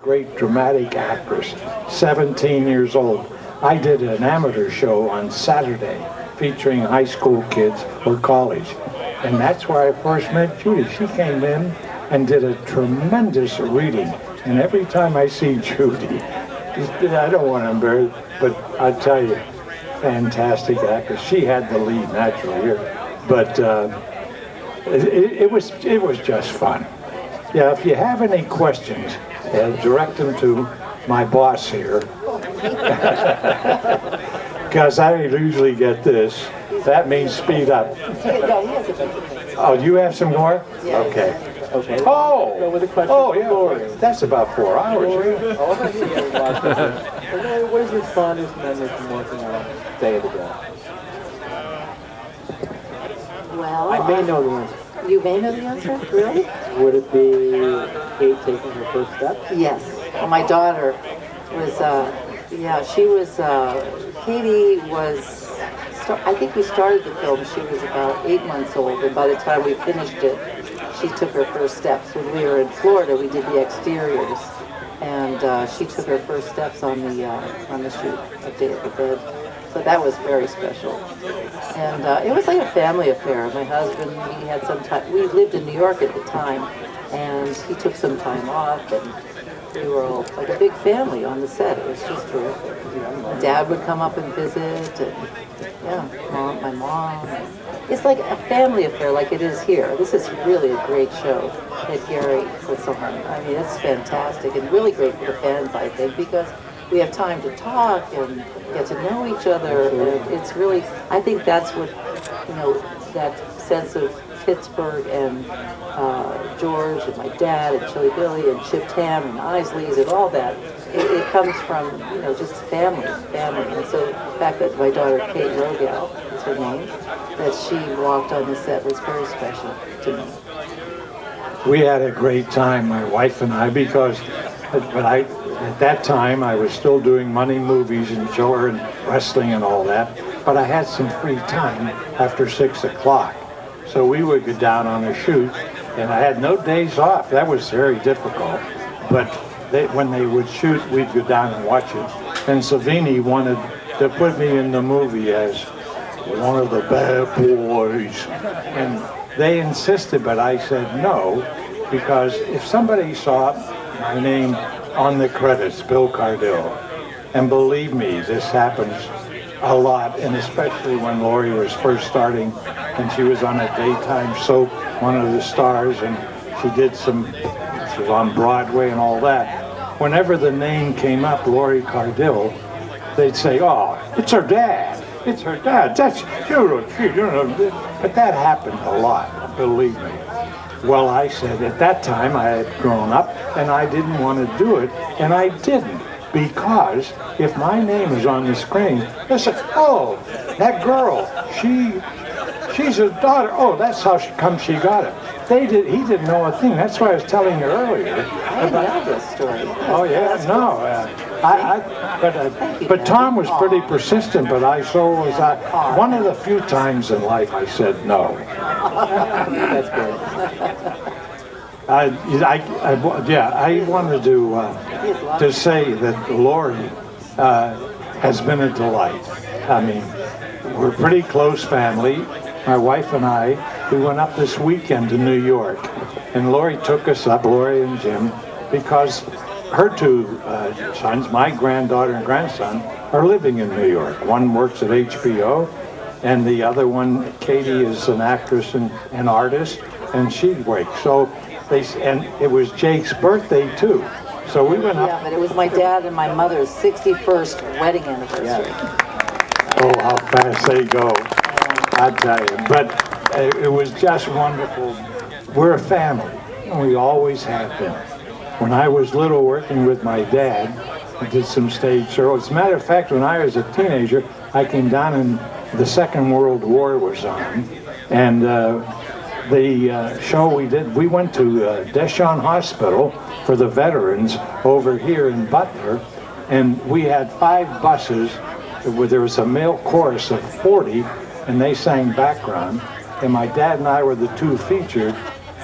great dramatic actress, 17 years old. I did an amateur show on Saturday featuring high school kids or college. And that's where I first met Judy. She came in and did a tremendous reading. And every time I see Judy, I don't want to embarrass, but I tell you, fantastic actress. She had the lead naturally here, but it was just fun. Yeah, if you have any questions, direct them to my boss here, because I usually get this. That means speed up. Oh, do you have some more? Yeah. Okay. Okay. Oh! Go with a question Oh, for yeah. Lori. That's about 4 hours. Lori, Yeah. oh, I see you watching this. So, Lori, what is your fondest memory from working on Day of the Dead? Well, I may know the answer. You may know the answer? Really? Would it be Kate taking her first steps? Yes. Well, my daughter was, she was, Katie was, I think we started the film, she was about 8 months old, and by the time we finished it, she took her first steps. When we were in Florida, we did the exteriors, and she took her first steps on the shoot of Day of the Dead. So that was very special. And it was like a family affair. My husband, he had some time, we lived in New York at the time, and he took some time off, and we were all like a big family on the set. It was just terrific. Dad would come up and visit, and my mom. It's like a family affair like it is here. This is really a great show that Gary puts on. I mean, it's fantastic and really great for the fans, I think, because we have time to talk and get to know each other. And it's really, I think that's what, that sense of Pittsburgh and George and my dad and Chili Billy and Chip Tam and Isley's and all that. It comes from, just family. And so the fact that my daughter, Kate Rogal, is her name, that she walked on the set was very special to me. We had a great time, my wife and I, because at that time I was still doing money movies and show and wrestling and all that, but I had some free time after 6 o'clock. So we would go down on a shoot, and I had no days off. That was very difficult. But when they would shoot, we'd go down and watch it. And Savini wanted to put me in the movie as one of the bad boys. And they insisted, but I said no, because if somebody saw my name on the credits, Bill Cardille, and believe me, this happens a lot, and especially when Lori was first starting, and she was on a daytime soap, one of the stars, and she was on Broadway and all that. Whenever the name came up, Lori Cardille, they'd say, "Oh, it's her dad. It's her dad. That's But that happened a lot, believe me. Well, I said at that time I had grown up and I didn't want to do it, and I didn't, because if my name is on the screen, they said, "Oh, that girl, she's a daughter. Oh, that's how she got it." He didn't know a thing. That's why I was telling you earlier. I didn't know this story. Oh yeah, no. But Tom was pretty persistent, but so was I. One of the few times in life I said no. That's good. I wanted to say that Lori has been a delight. I mean, we're a pretty close family. My wife and I, we went up this weekend to New York, and Lori took us up, Lori and Jim, because her two sons, my granddaughter and grandson, are living in New York. One works at HBO, and the other one, Katie, is an actress and artist, and she works. So and it was Jake's birthday too. So we went up. Yeah, but it was my dad and my mother's 61st wedding anniversary. Yeah. Oh, how fast they go. I tell you, but it was just wonderful. We're a family, and we always have been. When I was little working with my dad, I did some stage shows. As a matter of fact, when I was a teenager, I came down and the Second World War was on, and the show we went to Deschon Hospital for the veterans over here in Butler, and we had 5 buses where there was a male chorus of 40, and they sang background, and my dad and I were the 2 featured,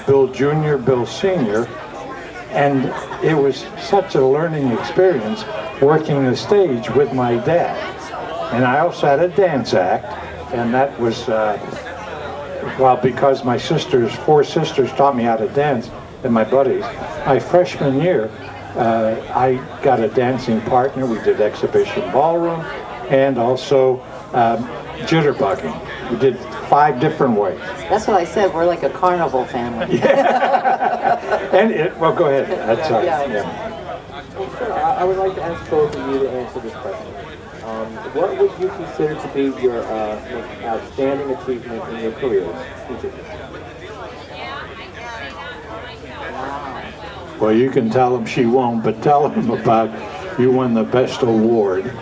Bill Jr., Bill Sr., And it was such a learning experience working the stage with my dad. And I also had a dance act, and that was, well, because my four sisters taught me how to dance, and my buddies, my freshman year, I got a dancing partner. We did exhibition ballroom and also jitterbugging. We did 5 different ways. That's what I said. We're like a carnival family. And well, go ahead. That's Yeah. Well, sure. I would like to ask both of you to answer this question. What would you consider to be your most outstanding achievement in your careers? Each of you. Well, you can tell them she won't, but tell them about you won the best award,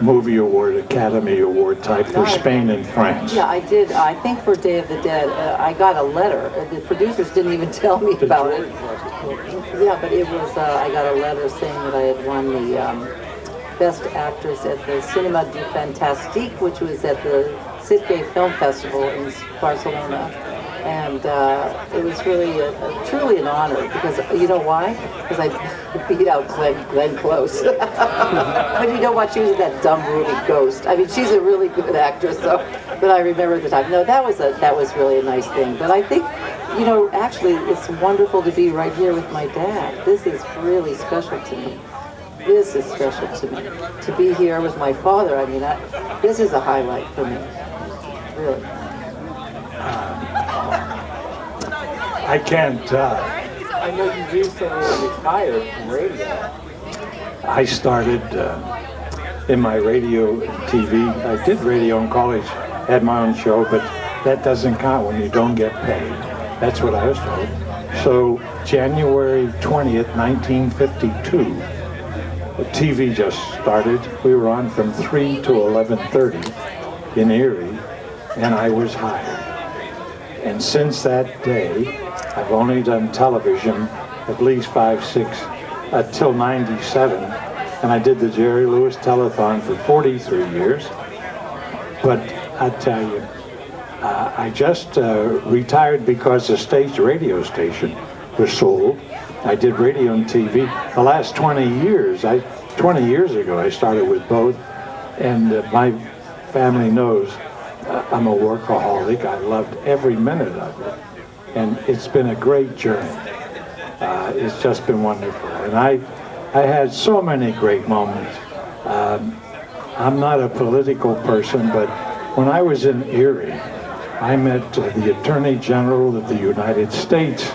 movie award, Academy Award type for Spain and France. Yeah, I did. I think for Day of the Dead, I got a letter. The producers didn't even tell me about it. Yeah, but it was, I got a letter saying that I had won the Best Actress at the Cinema du Fantastique, which was at the Sitges Film Festival in Barcelona. And it was really truly an honor, because you know why? Because I beat out Glenn Close. But you know what? She was that dumb Ruby Ghost. I mean, she's a really good actress, so. But I remember at the time. No, that was really a nice thing. But I think, you know, actually, it's wonderful to be right here with my dad. This is really special to me. This is special to me. To be here with my father, I mean, this is a highlight for me. Really. I can't. I know you recently retired from radio. I started in my radio and TV. I did radio in college, had my own show, but that doesn't count when you don't get paid. That's what I was told. So January 20th, 1952, the TV just started. We were on from 3 to 11:30 in Erie, and I was hired. And since that day, I've only done television at least 5, 6, till 97. And I did the Jerry Lewis Telethon for 43 years. But I tell you, I just retired because the state's radio station was sold. I did radio and TV. The last 20 years ago, I started with both. And my family knows I'm a workaholic. I loved every minute of it. And it's been a great journey. It's just been wonderful. And I had so many great moments. I'm not a political person, but when I was in Erie, I met the Attorney General of the United States.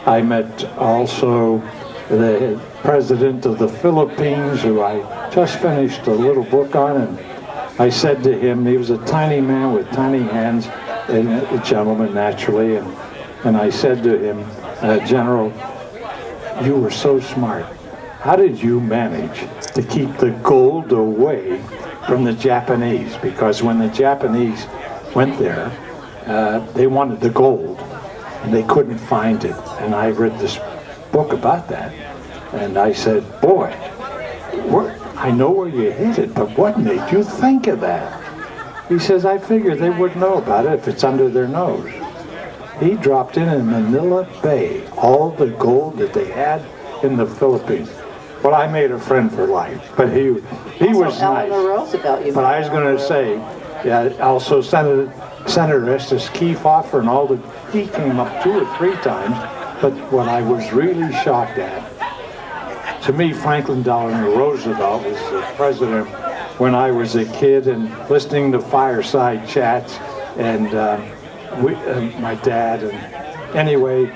I met also the President of the Philippines, who I just finished a little book on, and I said to him, he was a tiny man with tiny hands, and a gentleman naturally, and I said to him, General, you were so smart. How did you manage to keep the gold away from the Japanese? Because when the Japanese went there, they wanted the gold, and they couldn't find it. And I read this book about that, and I said, boy, I know where you hid it, but what made you think of that? He says, I figured they wouldn't know about it if it's under their nose. He dropped in Manila Bay all the gold that they had in the Philippines. Well, I made a friend for life, but he was nice. Eleanor Roosevelt, you But I was going to say, yeah, also Senator Estes Kefauver and all he came up 2 or 3 times. But what I was really shocked at, to me, Franklin Delano Roosevelt was the president when I was a kid, and listening to fireside chats, and my dad, and anyway,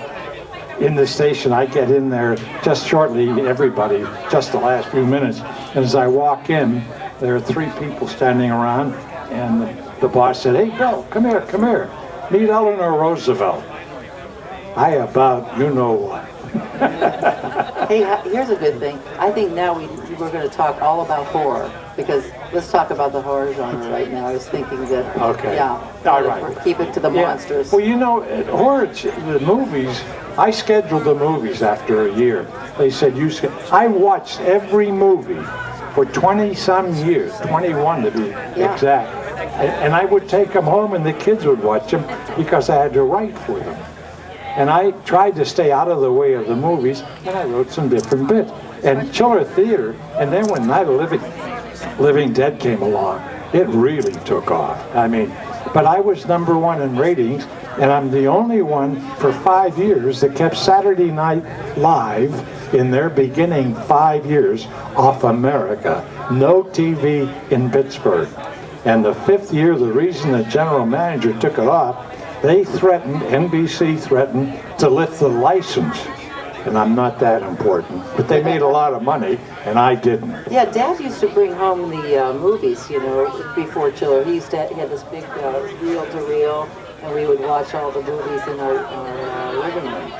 in the station, I get in there just shortly, everybody, just the last few minutes, and as I walk in, there are 3 people standing around, and the boss said, hey, Bill, come here, meet Eleanor Roosevelt. I about, you know what. Hey, here's a good thing. I think now we're going to talk all about horror, because let's talk about the horror genre right now. I was thinking that, Okay. Yeah, All right. keep it to the monsters. Well, you know, horror, the movies, I scheduled the movies after a year. They said, I watched every movie for 20-some years, 21 to be exact. And I would take them home and the kids would watch them because I had to write for them. And I tried to stay out of the way of the movies, and I wrote some different bits. And Chiller Theater, and then when Night of Living Dead came along, it really took off. I mean, but I was #1 in ratings, and I'm the only one for 5 years that kept Saturday Night Live in their beginning 5 years off America. No TV in Pittsburgh. And the 5th year, the reason the general manager took it off, NBC threatened to lift the license. And I'm not that important. But they made a lot of money, and I didn't. Yeah, Dad used to bring home the movies, you know, before Chiller. He had this big reel-to-reel, and we would watch all the movies in our living room.